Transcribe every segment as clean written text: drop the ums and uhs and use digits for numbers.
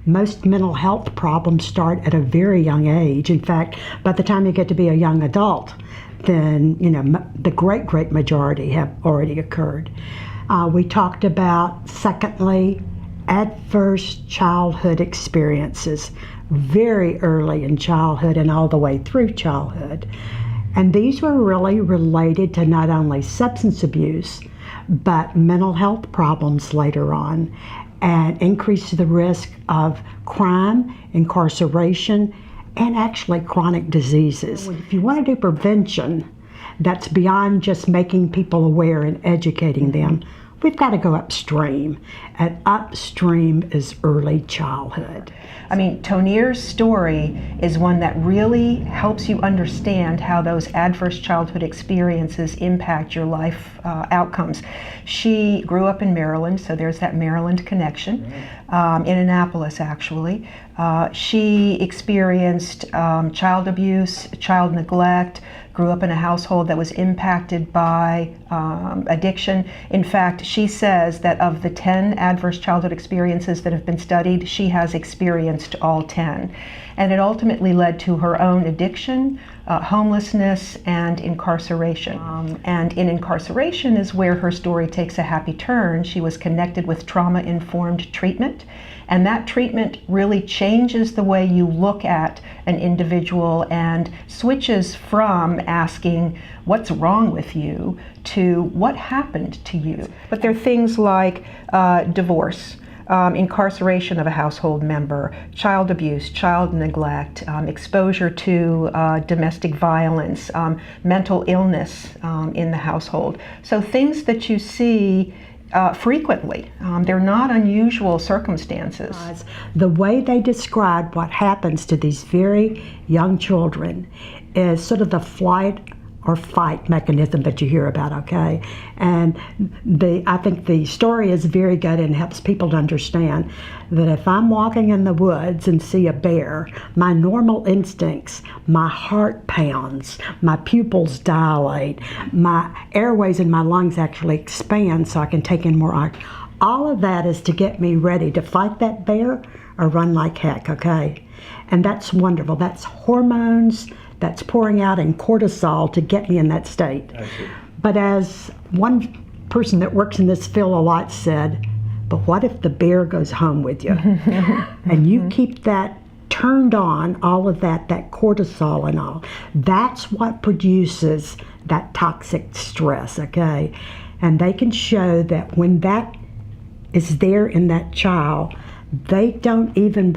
Most mental health problems start at a very young age. In fact, by the time you get to be a young adult, then the great majority have already occurred. We talked about, secondly, adverse childhood experiences, very early in childhood and all the way through childhood. And these were really related to not only substance abuse, but mental health problems later on, and increase the risk of crime, incarceration, and actually chronic diseases. If you want to do prevention that's beyond just making people aware and educating them, we've got to go upstream, and upstream is early childhood. I mean, Tonier's story is one that really helps you understand how those adverse childhood experiences impact your life outcomes. She grew up in Maryland, so there's that Maryland connection, in Annapolis actually. She experienced child abuse, child neglect, grew up in a household that was impacted by addiction. In fact, she says that of the 10 adverse childhood experiences that have been studied, she has experienced all 10. And it ultimately led to her own addiction, homelessness, and incarceration. And in incarceration is where her story takes a happy turn. She was connected with trauma-informed treatment, and that treatment really changes the way you look at an individual and switches from asking, what's wrong with you, to what happened to you. But there are things like divorce, incarceration of a household member, child abuse, child neglect, exposure to domestic violence, mental illness in the household. So things that you see frequently. They're not unusual circumstances. The way they describe what happens to these very young children is sort of the flight or fight mechanism that you hear about, okay? And I think the story is very good and helps people to understand that if I'm walking in the woods and see a bear, my normal instincts, my heart pounds, my pupils dilate, my airways in my lungs actually expand so I can take in more oxygen. All of that is to get me ready to fight that bear or run like heck, okay? And that's wonderful. That's hormones that's pouring out in cortisol to get me in that state. But as one person that works in this field a lot said, but what if the bear goes home with you? And you keep that turned on, all of that cortisol and all. That's what produces that toxic stress, okay? And they can show that when that is there in that child, they don't even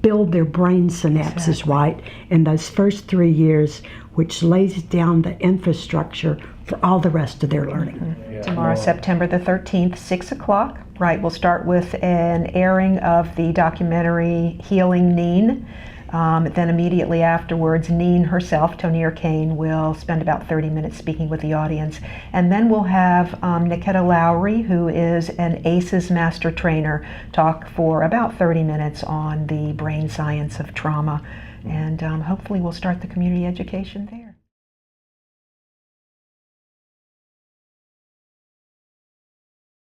build their brain synapses right in those first 3 years, which lays down the infrastructure for all the rest of their learning. Tomorrow, September the 13th, 6 o'clock. Right, we'll start with an airing of the documentary Healing Neen. Then immediately afterwards, Neen herself, Tonier Kane, will spend about 30 minutes speaking with the audience. And then we'll have Niketa Lowry, who is an ACEs master trainer, talk for about 30 minutes on the brain science of trauma. And hopefully we'll start the community education there.